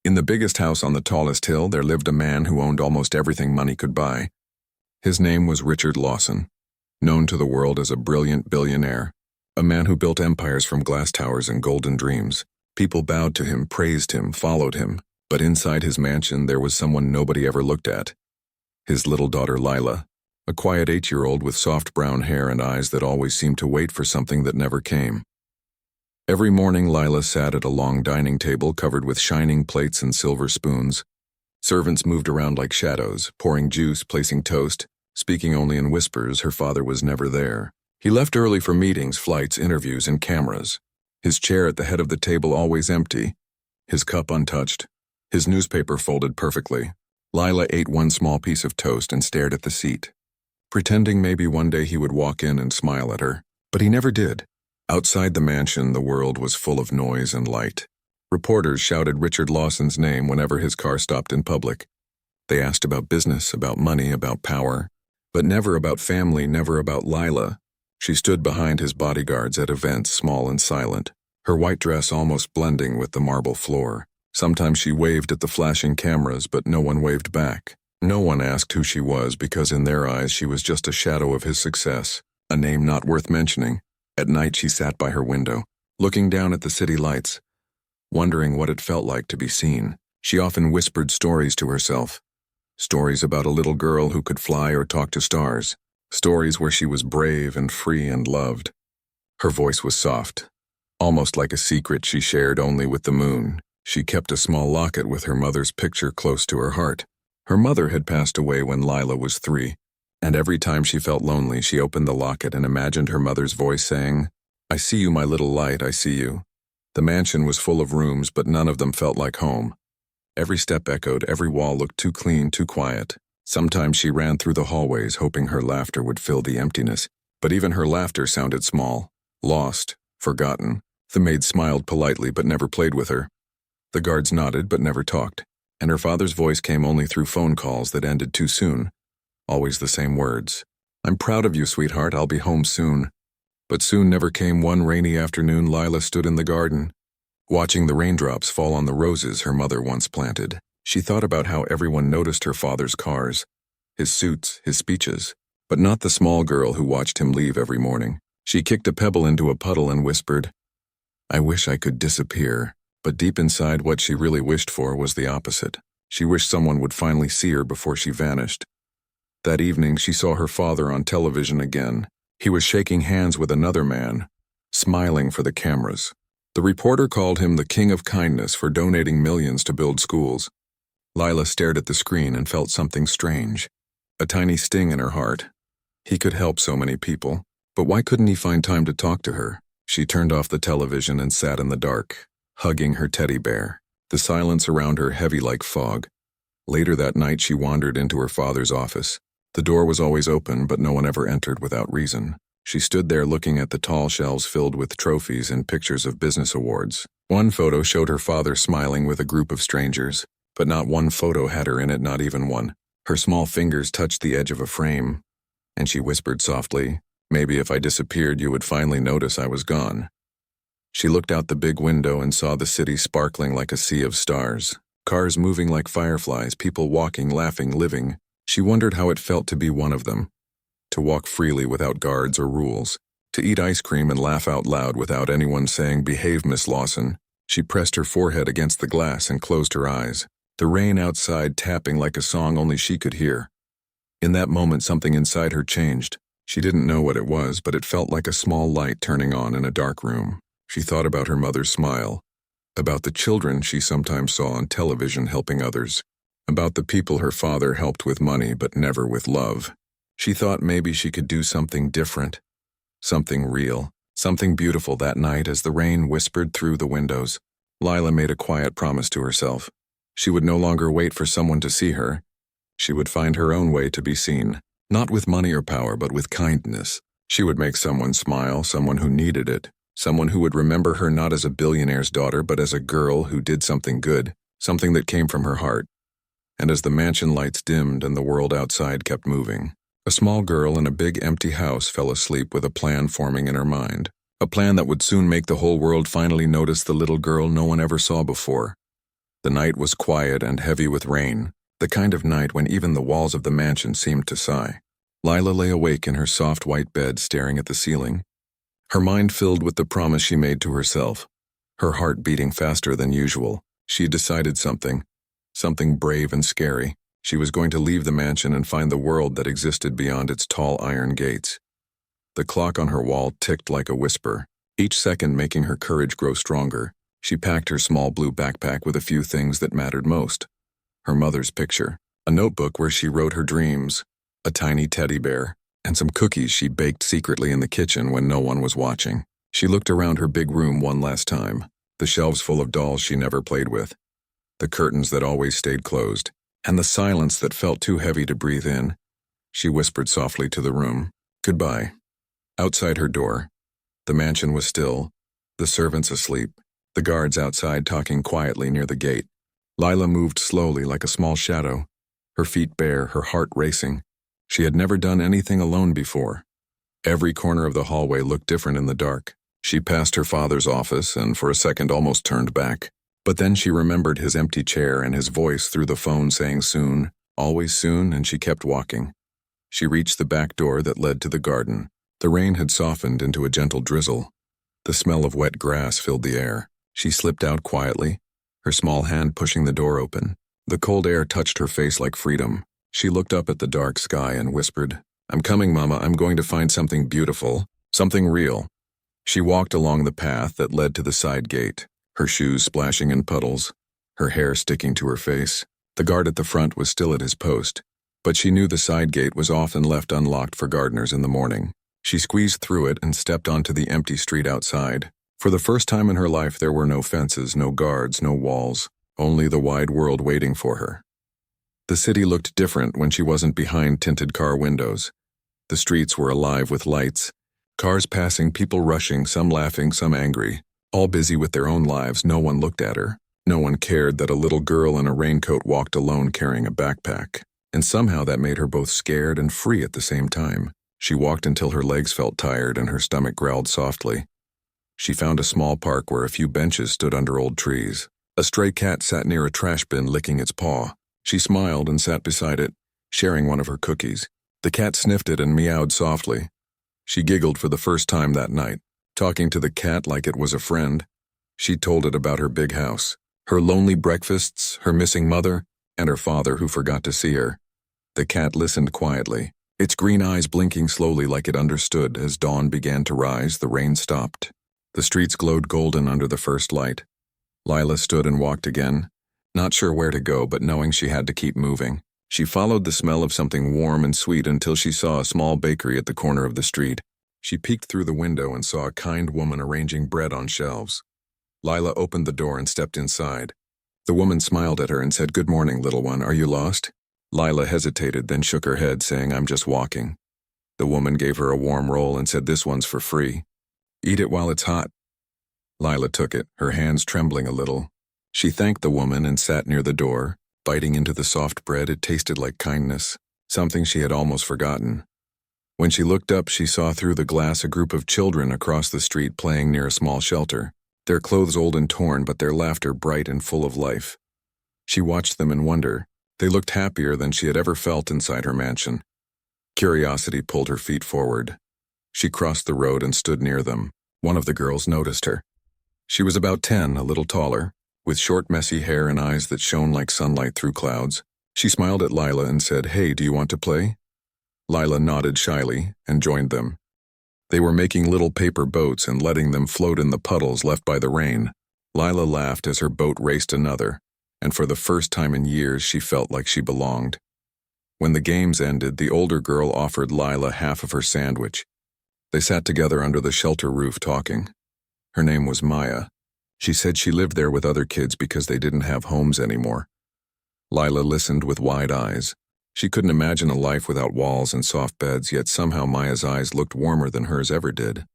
In the biggest house on the tallest hill, there lived a man who owned almost everything money could buy. His name was Richard Lawson, known to the world as a brilliant billionaire, a man who built empires from glass towers and golden dreams. People bowed to him, praised him, followed him, but inside his mansion there was someone nobody ever looked at. His little daughter Lila, a quiet 8-year-old with soft brown hair and eyes that always seemed to wait for something that never came. Every morning Lila sat at a long dining table covered with shining plates and silver spoons. Servants moved around like shadows, pouring juice, placing toast, speaking only in whispers. Her father was never there. He left early for meetings, flights, interviews, and cameras. His chair at the head of the table always empty, his cup untouched, his newspaper folded perfectly. Lila ate one small piece of toast and stared at the seat, pretending maybe one day he would walk in and smile at her. But he never did. Outside the mansion, the world was full of noise and light. Reporters shouted Richard Lawson's name whenever his car stopped in public. They asked about business, about money, about power, but never about family, never about Lila. She stood behind his bodyguards at events, small and silent, her white dress almost blending with the marble floor. Sometimes she waved at the flashing cameras, but no one waved back. No one asked who she was because in their eyes she was just a shadow of his success, a name not worth mentioning. At night she sat by her window, looking down at the city lights, wondering what it felt like to be seen. She often whispered stories to herself, stories about a little girl who could fly or talk to stars, stories where she was brave and free and loved. Her voice was soft, almost like a secret she shared only with the moon. She kept a small locket with her mother's picture close to her heart. Her mother had passed away when Lila was 3, and every time she felt lonely, she opened the locket and imagined her mother's voice saying, "I see you, my little light, I see you." The mansion was full of rooms, but none of them felt like home. Every step echoed, every wall looked too clean, too quiet. Sometimes she ran through the hallways, hoping her laughter would fill the emptiness, but even her laughter sounded small, lost, forgotten. The maid smiled politely but never played with her. The guards nodded but never talked, and her father's voice came only through phone calls that ended too soon. Always the same words. "I'm proud of you, sweetheart, I'll be home soon." But soon never came. One rainy afternoon, Lila stood in the garden, watching the raindrops fall on the roses her mother once planted. She thought about how everyone noticed her father's cars, his suits, his speeches, but not the small girl who watched him leave every morning. She kicked a pebble into a puddle and whispered, "I wish I could disappear." But deep inside, what she really wished for was the opposite. She wished someone would finally see her before she vanished. That evening, she saw her father on television again. He was shaking hands with another man, smiling for the cameras. The reporter called him the king of kindness for donating millions to build schools. Lila stared at the screen and felt something strange, a tiny sting in her heart. He could help so many people, but why couldn't he find time to talk to her? She turned off the television and sat in the dark, hugging her teddy bear, the silence around her heavy like fog. Later that night, she wandered into her father's office. The door was always open, but no one ever entered without reason. She stood there looking at the tall shelves filled with trophies and pictures of business awards. One photo showed her father smiling with a group of strangers, but not one photo had her in it, not even one. Her small fingers touched the edge of a frame, and she whispered softly, "Maybe if I disappeared, you would finally notice I was gone." She looked out the big window and saw the city sparkling like a sea of stars, cars moving like fireflies, people walking, laughing, living. She wondered how it felt to be one of them, to walk freely without guards or rules, to eat ice cream and laugh out loud without anyone saying, "Behave, Miss Lawson." She pressed her forehead against the glass and closed her eyes, the rain outside tapping like a song only she could hear. In that moment, something inside her changed. She didn't know what it was, but it felt like a small light turning on in a dark room. She thought about her mother's smile, about the children she sometimes saw on television helping others, about the people her father helped with money but never with love. She thought maybe she could do something different, something real, something beautiful. That night, as the rain whispered through the windows, Lila made a quiet promise to herself. She would no longer wait for someone to see her. She would find her own way to be seen, not with money or power, but with kindness. She would make someone smile, someone who needed it, someone who would remember her not as a billionaire's daughter, but as a girl who did something good, something that came from her heart. And as the mansion lights dimmed and the world outside kept moving, a small girl in a big empty house fell asleep with a plan forming in her mind, a plan that would soon make the whole world finally notice the little girl no one ever saw before. The night was quiet and heavy with rain, the kind of night when even the walls of the mansion seemed to sigh. Lila lay awake in her soft white bed staring at the ceiling, her mind filled with the promise she made to herself. Her heart beating faster than usual. She had decided something brave and scary. She was going to leave the mansion and find the world that existed beyond its tall iron gates. The clock on her wall ticked like a whisper, each second making her courage grow stronger. She packed her small blue backpack with a few things that mattered most. Her mother's picture, a notebook where she wrote her dreams, a tiny teddy bear, and some cookies she baked secretly in the kitchen when no one was watching. She looked around her big room one last time, the shelves full of dolls she never played with, the curtains that always stayed closed, and the silence that felt too heavy to breathe in. She whispered softly to the room, "Goodbye." Outside her door, the mansion was still, the servants asleep, the guards outside talking quietly near the gate. Lila moved slowly like a small shadow, her feet bare, her heart racing. She had never done anything alone before. Every corner of the hallway looked different in the dark. She passed her father's office and for a second almost turned back. But then she remembered his empty chair and his voice through the phone saying soon, always soon, and she kept walking. She reached the back door that led to the garden. The rain had softened into a gentle drizzle. The smell of wet grass filled the air. She slipped out quietly, her small hand pushing the door open. The cold air touched her face like freedom. She looked up at the dark sky and whispered, "I'm coming, Mama. I'm going to find something beautiful, something real." She walked along the path that led to the side gate, her shoes splashing in puddles, her hair sticking to her face. The guard at the front was still at his post, but she knew the side gate was often left unlocked for gardeners in the morning. She squeezed through it and stepped onto the empty street outside. For the first time in her life there were no fences, no guards, no walls, only the wide world waiting for her. The city looked different when she wasn't behind tinted car windows. The streets were alive with lights, cars passing, people rushing, some laughing, some angry, all busy with their own lives. No one looked at her. No one cared that a little girl in a raincoat walked alone carrying a backpack. And somehow that made her both scared and free at the same time. She walked until her legs felt tired and her stomach growled softly. She found a small park where a few benches stood under old trees. A stray cat sat near a trash bin licking its paw. She smiled and sat beside it, sharing one of her cookies. The cat sniffed it and meowed softly. She giggled for the first time that night, talking to the cat like it was a friend. She told it about her big house, her lonely breakfasts, her missing mother, and her father who forgot to see her. The cat listened quietly, its green eyes blinking slowly like it understood. As dawn began to rise, the rain stopped. The streets glowed golden under the first light. Lila stood and walked again, not sure where to go but knowing she had to keep moving. She followed the smell of something warm and sweet until she saw a small bakery at the corner of the street. She peeked through the window and saw a kind woman arranging bread on shelves. Lila opened the door and stepped inside. The woman smiled at her and said, "Good morning, little one. Are you lost?" Lila hesitated, then shook her head, saying, "I'm just walking." The woman gave her a warm roll and said, "This one's for free. Eat it while it's hot." Lila took it, her hands trembling a little. She thanked the woman and sat near the door, biting into the soft bread. It tasted like kindness, something she had almost forgotten. When she looked up, she saw through the glass a group of children across the street playing near a small shelter, their clothes old and torn, but their laughter bright and full of life. She watched them in wonder. They looked happier than she had ever felt inside her mansion. Curiosity pulled her feet forward. She crossed the road and stood near them. One of the girls noticed her. She was about 10, a little taller, with short, messy hair and eyes that shone like sunlight through clouds. She smiled at Lila and said, "Hey, do you want to play?" Lila nodded shyly and joined them. They were making little paper boats and letting them float in the puddles left by the rain. Lila laughed as her boat raced another, and for the first time in years she felt like she belonged. When the games ended, the older girl offered Lila half of her sandwich. They sat together under the shelter roof talking. Her name was Maya. She said she lived there with other kids because they didn't have homes anymore. Lila listened with wide eyes. She couldn't imagine a life without walls and soft beds, yet somehow Maya's eyes looked warmer than hers ever did.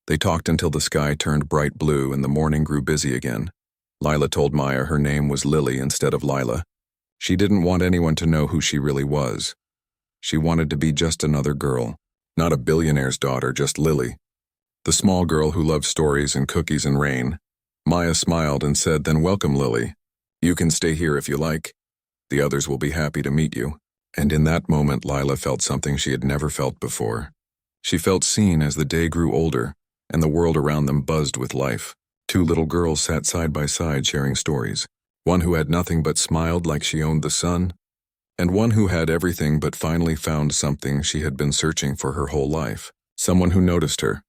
They talked until the sky turned bright blue and the morning grew busy again. Lila told Maya her name was Lily instead of Lila. She didn't want anyone to know who she really was. She wanted to be just another girl, not a billionaire's daughter, just Lily, the small girl who loved stories and cookies and rain. Maya smiled and said, "Then welcome, Lily. You can stay here if you like. The others will be happy to meet you. And in that moment, Lila felt something she had never felt before. She felt seen as the day grew older, and the world around them buzzed with life. Two little girls sat side by side sharing stories. One who had nothing but smiled like she owned the sun, and one who had everything but finally found something she had been searching for her whole life. Someone who noticed her.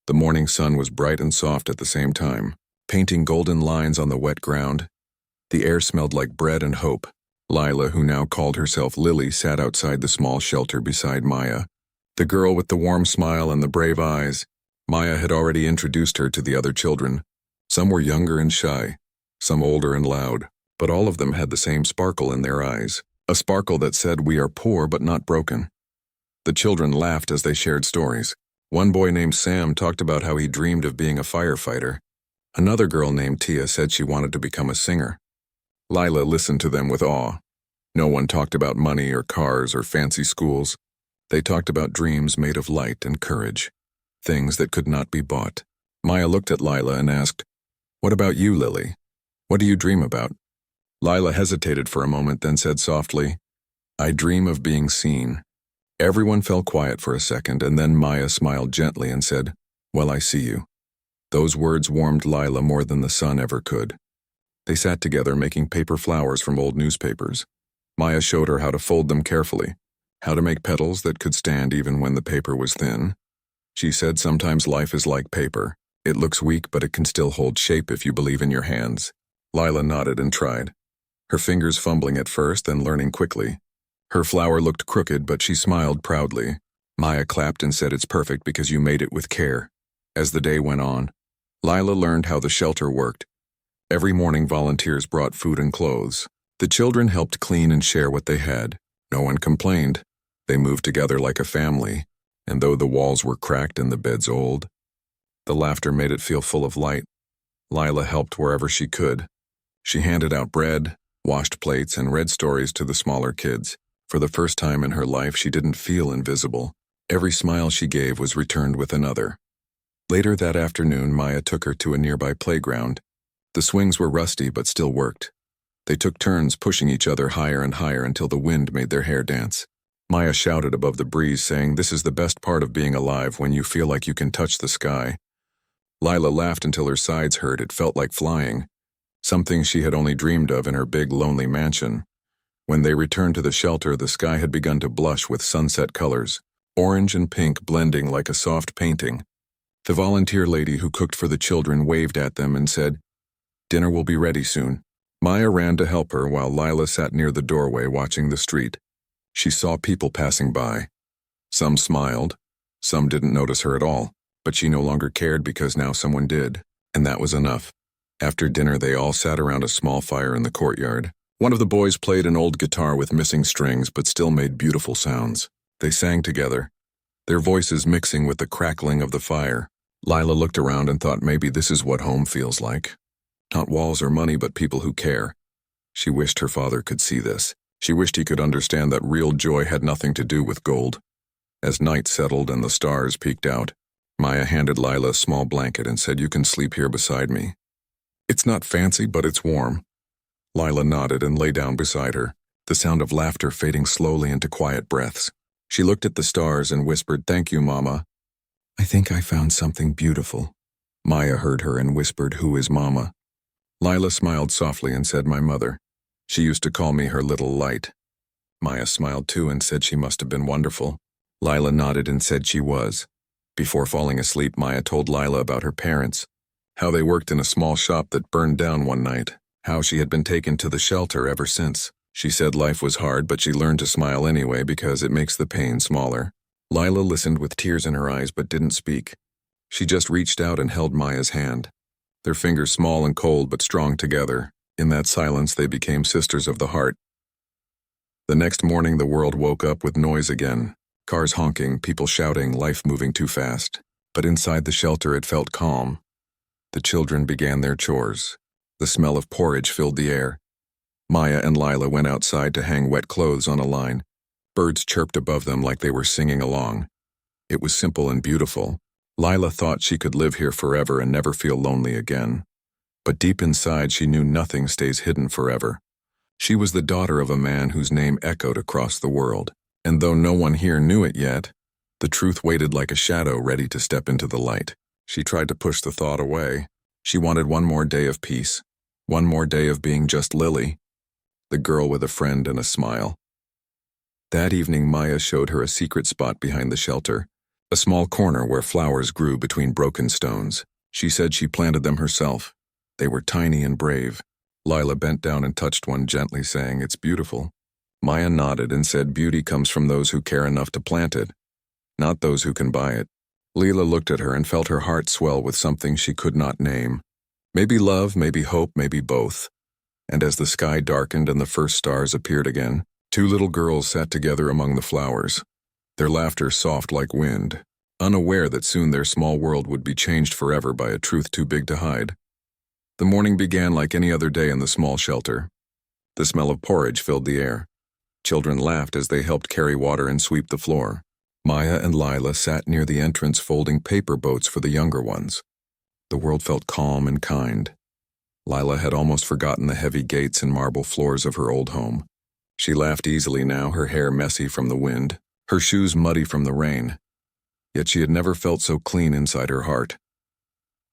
The morning sun was bright and soft at the same time, painting golden lines on the wet ground. The air smelled like bread and hope. Lila, who now called herself Lily, sat outside the small shelter beside Maya. The girl with the warm smile and the brave eyes. Maya had already introduced her to the other children. Some were younger and shy, some older and loud, but all of them had the same sparkle in their eyes, a sparkle that said, "We are poor but not broken." The children laughed as they shared stories. One boy named Sam talked about how he dreamed of being a firefighter. Another girl named Tia said she wanted to become a singer. Lila listened to them with awe. No one talked about money or cars or fancy schools. They talked about dreams made of light and courage, things that could not be bought. Maya looked at Lila and asked, "What about you, Lily? What do you dream about?" Lila hesitated for a moment, then said softly, "I dream of being seen." Everyone fell quiet for a second, and then Maya smiled gently and said, "Well, I see you." Those words warmed Lila more than the sun ever could. They sat together making paper flowers from old newspapers. Maya showed her how to fold them carefully, how to make petals that could stand even when the paper was thin. She said sometimes life is like paper. It looks weak, but it can still hold shape if you believe in your hands. Lila nodded and tried, her fingers fumbling at first, then learning quickly. Her flower looked crooked, but she smiled proudly. Maya clapped and said, "It's perfect because you made it with care." As the day went on, Lila learned how the shelter worked. Every morning, volunteers brought food and clothes. The children helped clean and share what they had. No one complained. They moved together like a family, and though the walls were cracked and the beds old, the laughter made it feel full of light. Lila helped wherever she could. She handed out bread, washed plates, and read stories to the smaller kids. For the first time in her life, she didn't feel invisible. Every smile she gave was returned with another. Later that afternoon, Maya took her to a nearby playground. The swings were rusty but still worked. They took turns pushing each other higher and higher until the wind made their hair dance. Maya shouted above the breeze, saying, "This is the best part of being alive, when you feel like you can touch the sky." Lila laughed until her sides hurt. It felt like flying, something she had only dreamed of in her big, lonely mansion. When they returned to the shelter, the sky had begun to blush with sunset colors, orange and pink blending like a soft painting. The volunteer lady who cooked for the children waved at them and said, "Dinner will be ready soon." Maya ran to help her while Lila sat near the doorway watching the street. She saw people passing by. Some smiled, some didn't notice her at all, but she no longer cared because now someone did, and that was enough. After dinner, they all sat around a small fire in the courtyard. One of the boys played an old guitar with missing strings but still made beautiful sounds. They sang together, their voices mixing with the crackling of the fire. Lila looked around and thought maybe this is what home feels like. Not walls or money, but people who care. She wished her father could see this. She wished he could understand that real joy had nothing to do with gold. As night settled and the stars peeked out, Maya handed Lila a small blanket and said, "You can sleep here beside me. It's not fancy, but it's warm." Lila nodded and lay down beside her, the sound of laughter fading slowly into quiet breaths. She looked at the stars and whispered, "Thank you, Mama. I think I found something beautiful." Maya heard her and whispered, "Who is Mama?" Lila smiled softly and said, "My mother. She used to call me her little light." Maya smiled too and said she must have been wonderful. Lila nodded and said she was. Before falling asleep, Maya told Lila about her parents, how they worked in a small shop that burned down one night, how she had been taken to the shelter ever since. She said life was hard, but she learned to smile anyway because it makes the pain smaller. Lila listened with tears in her eyes but didn't speak. She just reached out and held Maya's hand. Their fingers small and cold but strong together. In that silence, they became sisters of the heart. The next morning, the world woke up with noise again. Cars honking, people shouting, life moving too fast. But inside the shelter, it felt calm. The children began their chores. The smell of porridge filled the air. Maya and Lila went outside to hang wet clothes on a line. Birds chirped above them like they were singing along. It was simple and beautiful. Lila thought she could live here forever and never feel lonely again. But deep inside she knew nothing stays hidden forever. She was the daughter of a man whose name echoed across the world. And though no one here knew it yet, the truth waited like a shadow ready to step into the light. She tried to push the thought away. She wanted one more day of peace. One more day of being just Lily, the girl with a friend and a smile. That evening, Maya showed her a secret spot behind the shelter, a small corner where flowers grew between broken stones. She said she planted them herself. They were tiny and brave. Lila bent down and touched one gently, saying, "It's beautiful." Maya nodded and said, "Beauty comes from those who care enough to plant it, not those who can buy it." Lila looked at her and felt her heart swell with something she could not name. Maybe love, maybe hope, maybe both. And as the sky darkened and the first stars appeared again, two little girls sat together among the flowers, their laughter soft like wind, unaware that soon their small world would be changed forever by a truth too big to hide. The morning began like any other day in the small shelter. The smell of porridge filled the air. Children laughed as they helped carry water and sweep the floor. Maya and Lila sat near the entrance folding paper boats for the younger ones. The world felt calm and kind. Lila had almost forgotten the heavy gates and marble floors of her old home. She laughed easily now, her hair messy from the wind, her shoes muddy from the rain. Yet she had never felt so clean inside her heart.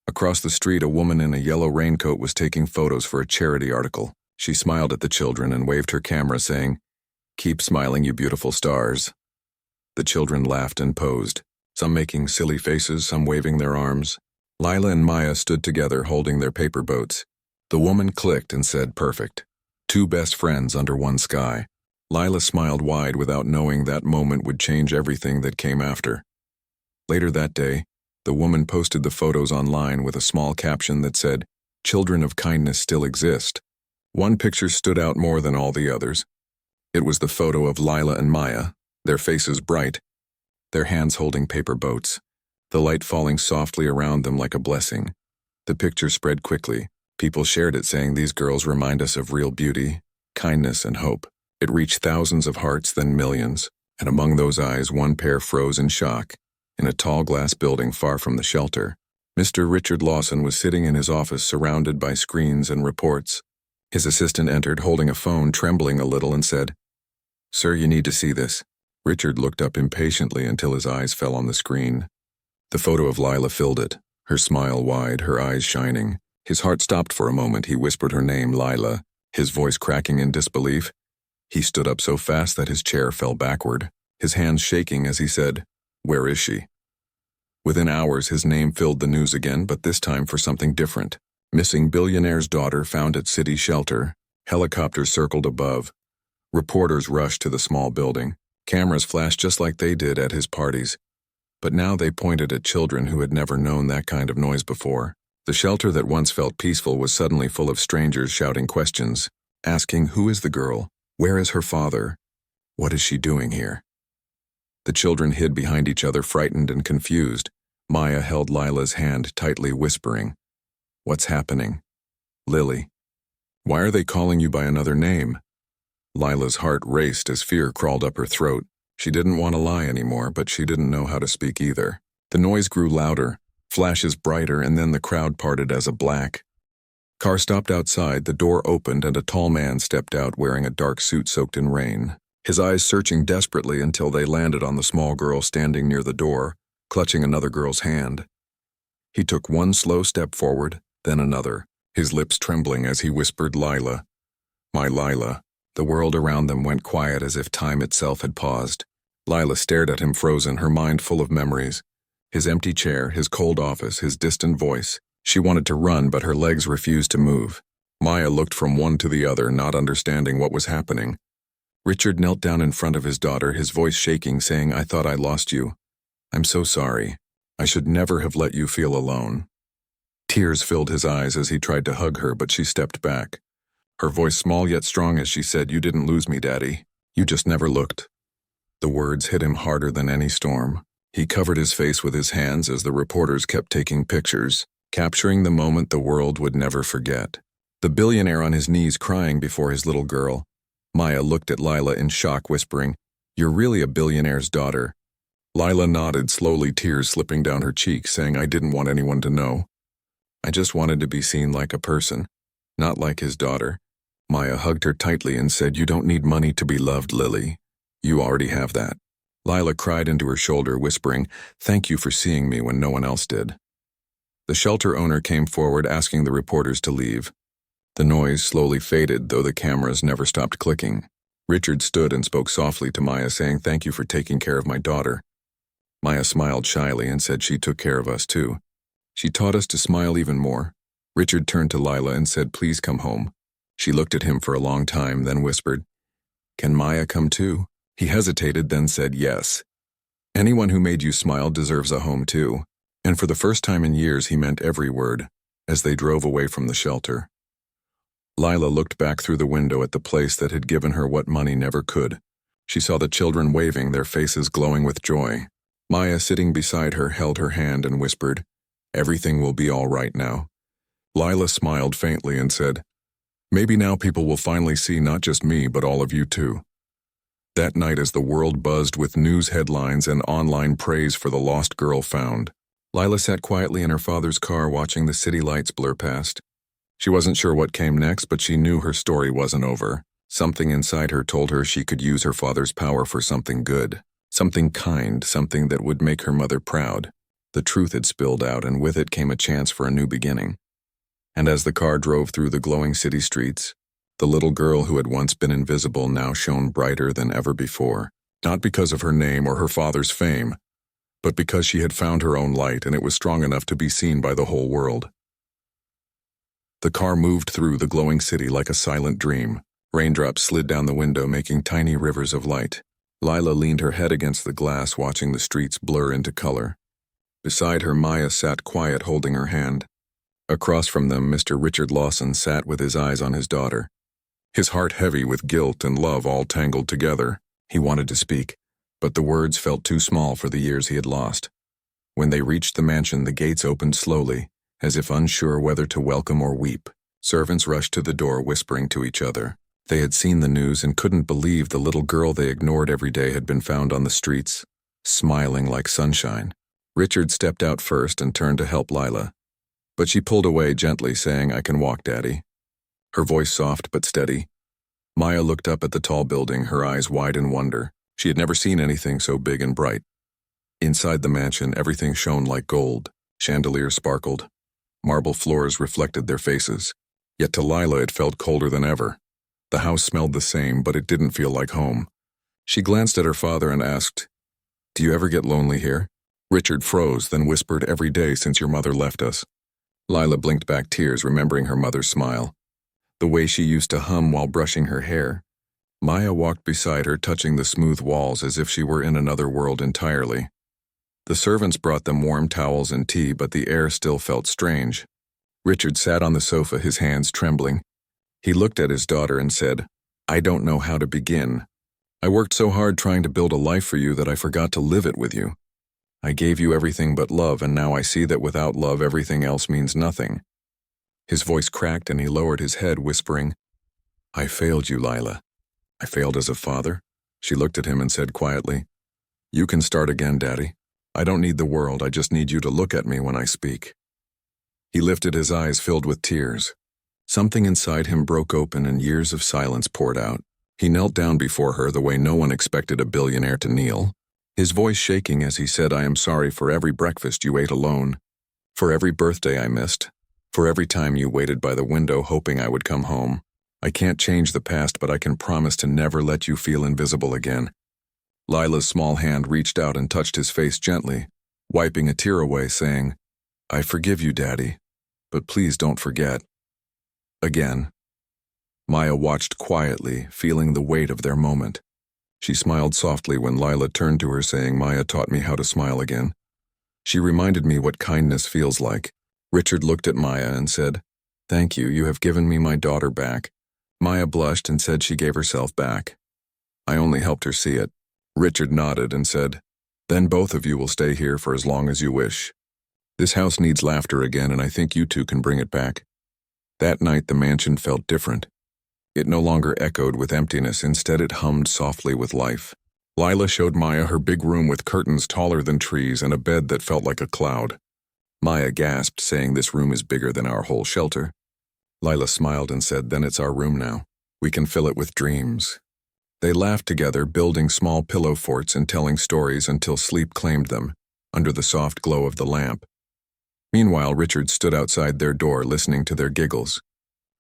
Across the street, a woman in a yellow raincoat was taking photos for a charity article. She smiled at the children and waved her camera, saying, "Keep smiling, you beautiful stars." The children laughed and posed, some making silly faces, some waving their arms. Lila and Maya stood together holding their paper boats. The woman clicked and said, "Perfect. Two best friends under one sky." Lila smiled wide without knowing that moment would change everything that came after. Later that day, the woman posted the photos online with a small caption that said, "Children of kindness still exist." One picture stood out more than all the others. It was the photo of Lila and Maya, their faces bright, their hands holding paper boats, the light falling softly around them like a blessing. The picture spread quickly. People shared it, saying, "These girls remind us of real beauty, kindness, and hope." It reached thousands of hearts, then millions, and among those eyes one pair froze in shock. In a tall glass building far from the shelter, Mr. Richard Lawson was sitting in his office surrounded by screens and reports. His assistant entered holding a phone, trembling a little, and said, "Sir, you need to see this." Richard looked up impatiently until his eyes fell on the screen. The photo of Lila filled it, her smile wide, her eyes shining. His heart stopped for a moment. He whispered her name, Lila, his voice cracking in disbelief. He stood up so fast that his chair fell backward, his hands shaking as he said, "Where is she?" Within hours, his name filled the news again, but this time for something different. Missing billionaire's daughter found at city shelter. Helicopters circled above. Reporters rushed to the small building. Cameras flashed just like they did at his parties. But now they pointed at children who had never known that kind of noise before. The shelter that once felt peaceful was suddenly full of strangers shouting questions, asking, "Who is the girl? Where is her father? What is she doing here?" The children hid behind each other, frightened and confused. Maya held Lila's hand tightly, whispering, "What's happening? Lily, why are they calling you by another name?" Lila's heart raced as fear crawled up her throat. She didn't want to lie anymore, but she didn't know how to speak either. The noise grew louder, flashes brighter, and then the crowd parted as a black car stopped outside. The door opened and a tall man stepped out wearing a dark suit soaked in rain, his eyes searching desperately until they landed on the small girl standing near the door, clutching another girl's hand. He took one slow step forward, then another, his lips trembling as he whispered, "Lila, my Lila." The world around them went quiet as if time itself had paused. Lila stared at him frozen, her mind full of memories. His empty chair, his cold office, his distant voice. She wanted to run, but her legs refused to move. Maya looked from one to the other, not understanding what was happening. Richard knelt down in front of his daughter, his voice shaking, saying, "I thought I lost you. I'm so sorry. I should never have let you feel alone." Tears filled his eyes as he tried to hug her, but she stepped back. Her voice small yet strong as she said, "You didn't lose me, Daddy. You just never looked." The words hit him harder than any storm. He covered his face with his hands as the reporters kept taking pictures, capturing the moment the world would never forget. The billionaire on his knees crying before his little girl. Maya looked at Lila in shock, whispering, "You're really a billionaire's daughter." Lila nodded slowly, tears slipping down her cheeks, saying, "I didn't want anyone to know." I just wanted to be seen like a person, not like his daughter. Maya hugged her tightly and said, "You don't need money to be loved, Lily. You already have that." Lila cried into her shoulder, whispering, "Thank you for seeing me when no one else did." The shelter owner came forward, asking the reporters to leave. The noise slowly faded, though the cameras never stopped clicking. Richard stood and spoke softly to Maya, saying, "Thank you for taking care of my daughter." Maya smiled shyly and said she took care of us too. She taught us to smile even more. Richard turned to Lila and said, "Please come home." She looked at him for a long time, then whispered, "Can Maya come too?" He hesitated, then said, "Yes. Anyone who made you smile deserves a home too." And for the first time in years, he meant every word, as they drove away from the shelter. Lila looked back through the window at the place that had given her what money never could. She saw the children waving, their faces glowing with joy. Maya, sitting beside her, held her hand and whispered, "Everything will be all right now." Lila smiled faintly and said, "Maybe now people will finally see not just me, but all of you too." That night, as the world buzzed with news headlines and online praise for the lost girl found, Lila sat quietly in her father's car watching the city lights blur past. She wasn't sure what came next, but she knew her story wasn't over. Something inside her told her she could use her father's power for something good, something kind, something that would make her mother proud. The truth had spilled out, and with it came a chance for a new beginning. And as the car drove through the glowing city streets, the little girl who had once been invisible now shone brighter than ever before, not because of her name or her father's fame, but because she had found her own light, and it was strong enough to be seen by the whole world. The car moved through the glowing city like a silent dream. Raindrops slid down the window, making tiny rivers of light. Lila leaned her head against the glass, watching the streets blur into color. Beside her, Maya sat quiet, holding her hand. Across from them, Mr. Richard Lawson sat with his eyes on his daughter. His heart heavy with guilt and love all tangled together. He wanted to speak, but the words felt too small for the years he had lost. When they reached the mansion, the gates opened slowly, as if unsure whether to welcome or weep. Servants rushed to the door, whispering to each other. They had seen the news and couldn't believe the little girl they ignored every day had been found on the streets, smiling like sunshine. Richard stepped out first and turned to help Lila, but she pulled away gently, saying, "I can walk, Daddy." Her voice soft but steady. Maya looked up at the tall building, her eyes wide in wonder. She had never seen anything so big and bright. Inside the mansion, everything shone like gold. Chandeliers sparkled. Marble floors reflected their faces. Yet to Lila it felt colder than ever. The house smelled the same, but it didn't feel like home. She glanced at her father and asked, "Do you ever get lonely here?" Richard froze, then whispered, "Every day since your mother left us." Lila blinked back tears, remembering her mother's smile, the way she used to hum while brushing her hair. Maya walked beside her, touching the smooth walls as if she were in another world entirely. The servants brought them warm towels and tea, but the air still felt strange. Richard sat on the sofa, his hands trembling. He looked at his daughter and said, "I don't know how to begin. I worked so hard trying to build a life for you that I forgot to live it with you. I gave you everything but love, and now I see that without love everything else means nothing." His voice cracked and he lowered his head, whispering, "I failed you, Lila. I failed as a father." She looked at him and said quietly, "You can start again, Daddy. I don't need the world, I just need you to look at me when I speak." He lifted his eyes, filled with tears. Something inside him broke open and years of silence poured out. He knelt down before her the way no one expected a billionaire to kneel, his voice shaking as he said, "I am sorry for every breakfast you ate alone, for every birthday I missed, for every time you waited by the window hoping I would come home. I can't change the past, but I can promise to never let you feel invisible again." Lila's small hand reached out and touched his face gently, wiping a tear away, saying, "I forgive you, Daddy, but please don't forget." Again. Maya watched quietly, feeling the weight of their moment. She smiled softly when Lila turned to her, saying, "Maya taught me how to smile again. She reminded me what kindness feels like." Richard looked at Maya and said, "Thank you, you have given me my daughter back." Maya blushed and said she gave herself back. "I only helped her see it." Richard nodded and said, "Then both of you will stay here for as long as you wish. This house needs laughter again, and I think you two can bring it back." That night the mansion felt different. It no longer echoed with emptiness, instead it hummed softly with life. Lila showed Maya her big room with curtains taller than trees and a bed that felt like a cloud. Maya gasped, saying, "This room is bigger than our whole shelter." Lila smiled and said, "Then it's our room now. We can fill it with dreams." They laughed together, building small pillow forts and telling stories until sleep claimed them, under the soft glow of the lamp. Meanwhile, Richard stood outside their door, listening to their giggles,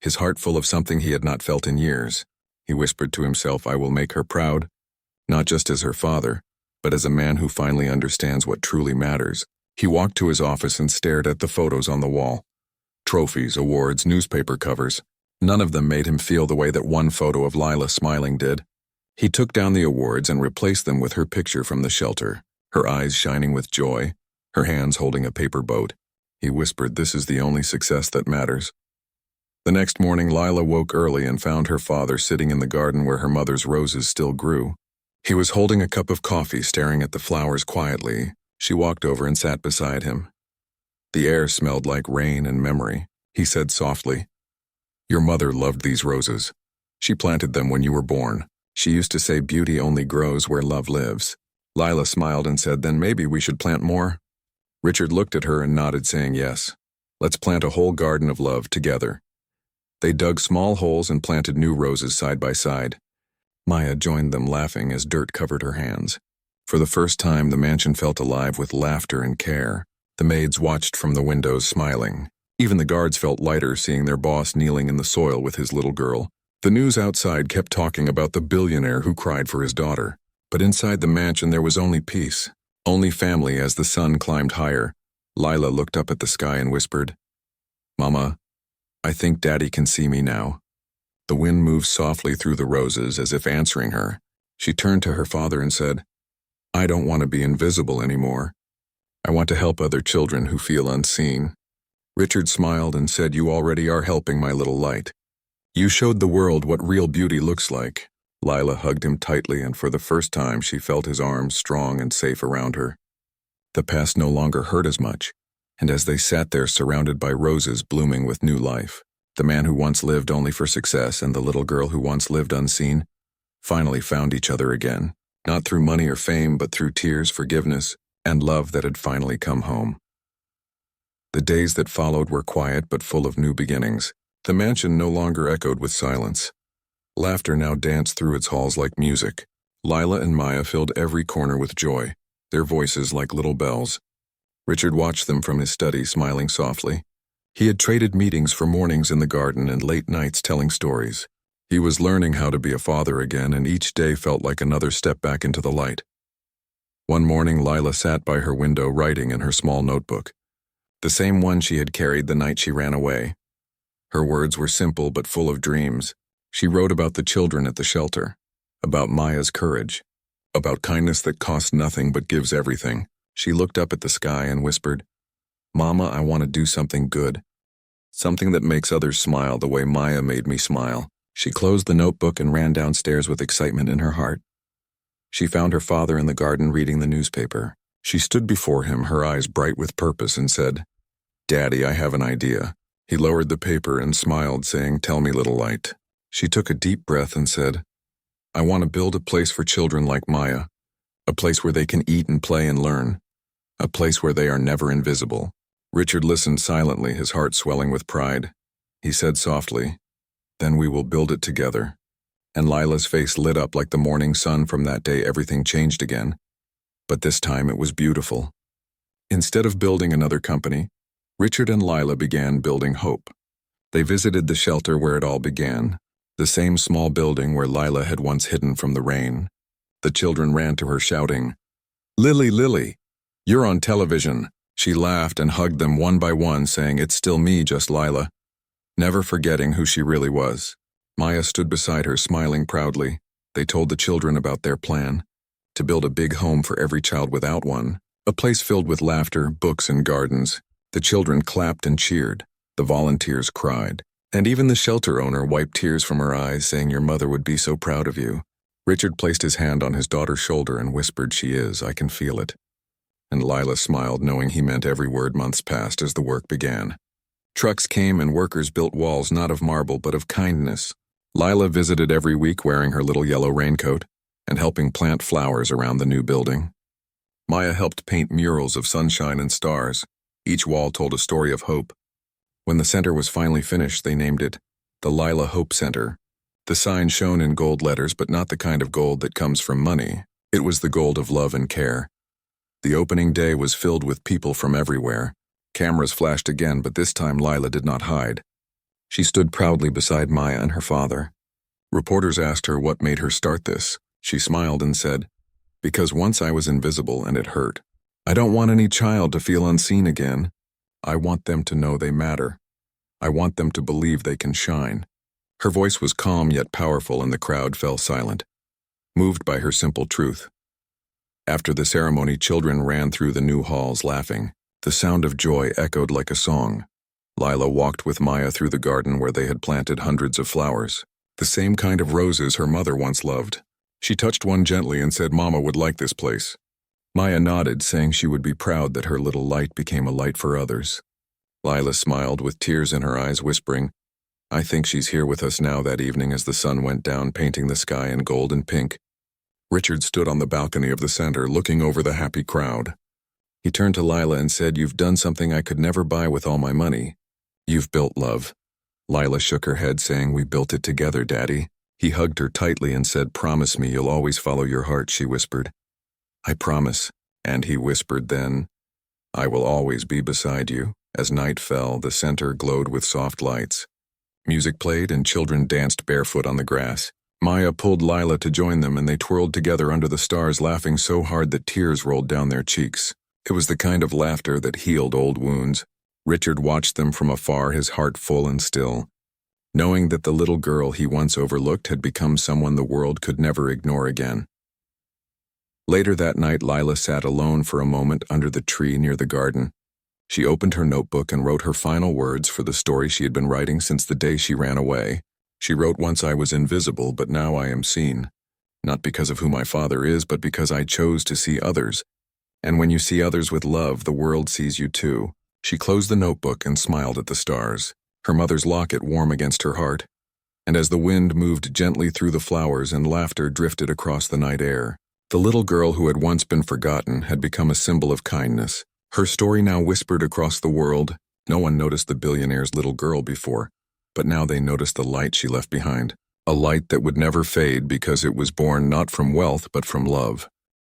his heart full of something he had not felt in years. He whispered to himself, "I will make her proud, not just as her father, but as a man who finally understands what truly matters." He walked to his office and stared at the photos on the wall. Trophies, awards, newspaper covers. None of them made him feel the way that one photo of Lila smiling did. He took down the awards and replaced them with her picture from the shelter, her eyes shining with joy, her hands holding a paper boat. He whispered, "This is the only success that matters." The next morning, Lila woke early and found her father sitting in the garden where her mother's roses still grew. He was holding a cup of coffee, staring at the flowers quietly. She walked over and sat beside him. The air smelled like rain and memory. He said softly, "Your mother loved these roses. She planted them when you were born. She used to say beauty only grows where love lives." Lila smiled and said, "Then maybe we should plant more?" Richard looked at her and nodded, saying, "Yes. Let's plant a whole garden of love together." They dug small holes and planted new roses side by side. Maya joined them, laughing as dirt covered her hands. For the first time, the mansion felt alive with laughter and care. The maids watched from the windows, smiling. Even the guards felt lighter, seeing their boss kneeling in the soil with his little girl. The news outside kept talking about the billionaire who cried for his daughter. But inside the mansion there was only peace, only family. As the sun climbed higher, Lila looked up at the sky and whispered, "Mama, I think Daddy can see me now." The wind moved softly through the roses as if answering her. She turned to her father and said, "I don't want to be invisible anymore. I want to help other children who feel unseen." Richard smiled and said, "You already are helping, my little light. You showed the world what real beauty looks like." Lila hugged him tightly, and for the first time she felt his arms strong and safe around her. The past no longer hurt as much, and as they sat there surrounded by roses blooming with new life, the man who once lived only for success and the little girl who once lived unseen finally found each other again, not through money or fame, but through tears, forgiveness, and love that had finally come home. The days that followed were quiet but full of new beginnings. The mansion no longer echoed with silence. Laughter now danced through its halls like music. Lila and Maya filled every corner with joy, their voices like little bells. Richard watched them from his study, smiling softly. He had traded meetings for mornings in the garden and late nights telling stories. He was learning how to be a father again, and each day felt like another step back into the light. One morning, Lila sat by her window writing in her small notebook, the same one she had carried the night she ran away. Her words were simple but full of dreams. She wrote about the children at the shelter, about Maya's courage, about kindness that costs nothing but gives everything. She looked up at the sky and whispered, "Mama, I want to do something good. Something that makes others smile the way Maya made me smile." She closed the notebook and ran downstairs with excitement in her heart. She found her father in the garden reading the newspaper. She stood before him, her eyes bright with purpose, and said, "Daddy, I have an idea." He lowered the paper and smiled, saying, "Tell me, little light." She took a deep breath and said, "I want to build a place for children like Maya, a place where they can eat and play and learn, a place where they are never invisible." Richard listened silently, his heart swelling with pride. He said softly, "Then we will build it together." And Lila's face lit up like the morning sun. From that day, everything changed again. But this time it was beautiful. Instead of building another company, Richard and Lila began building hope. They visited the shelter where it all began, the same small building where Lila had once hidden from the rain. The children ran to her shouting, "Lily, Lily, you're on television." She laughed and hugged them one by one, saying, "It's still me, just Lila," never forgetting who she really was. Maya stood beside her, smiling proudly. They told the children about their plan, to build a big home for every child without one, a place filled with laughter, books, and gardens. The children clapped and cheered. The volunteers cried. And even the shelter owner wiped tears from her eyes, saying, "Your mother would be so proud of you." Richard placed his hand on his daughter's shoulder and whispered, "She is, I can feel it." And Lila smiled, knowing he meant every word. Months passed as the work began. Trucks came and workers built walls not of marble but of kindness. Lila visited every week wearing her little yellow raincoat and helping plant flowers around the new building. Maya helped paint murals of sunshine and stars. Each wall told a story of hope. When the center was finally finished, they named it the Lila Hope Center. The sign shone in gold letters, but not the kind of gold that comes from money. It was the gold of love and care. The opening day was filled with people from everywhere. Cameras flashed again, but this time Lila did not hide. She stood proudly beside Maya and her father. Reporters asked her what made her start this. She smiled and said, "Because once I was invisible and it hurt. I don't want any child to feel unseen again. I want them to know they matter. I want them to believe they can shine." Her voice was calm yet powerful, and the crowd fell silent, moved by her simple truth. After the ceremony, children ran through the new halls laughing. The sound of joy echoed like a song. Lila walked with Maya through the garden where they had planted hundreds of flowers, the same kind of roses her mother once loved. She touched one gently and said Mama would like this place. Maya nodded, saying she would be proud that her little light became a light for others. Lila smiled with tears in her eyes, whispering, "I think she's here with us now." That evening, as the sun went down, painting the sky in gold and pink, Richard stood on the balcony of the center, looking over the happy crowd. He turned to Lila and said, "You've done something I could never buy with all my money. You've built love." Lila shook her head, saying, "We built it together, Daddy." He hugged her tightly and said, "Promise me you'll always follow your heart," she whispered. "I promise." And he whispered then, "I will always be beside you." As night fell, the center glowed with soft lights. Music played and children danced barefoot on the grass. Maya pulled Lila to join them, and they twirled together under the stars, laughing so hard that tears rolled down their cheeks. It was the kind of laughter that healed old wounds. Richard watched them from afar, his heart full and still, knowing that the little girl he once overlooked had become someone the world could never ignore again. Later that night, Lila sat alone for a moment under the tree near the garden. She opened her notebook and wrote her final words for the story she had been writing since the day she ran away. She wrote, "Once I was invisible, but now I am seen. Not because of who my father is, but because I chose to see others. And when you see others with love, the world sees you too." She closed the notebook and smiled at the stars, her mother's locket warm against her heart. And as the wind moved gently through the flowers and laughter drifted across the night air, the little girl who had once been forgotten had become a symbol of kindness. Her story now whispered across the world. No one noticed the billionaire's little girl before, but now they noticed the light she left behind. A light that would never fade because it was born not from wealth but from love.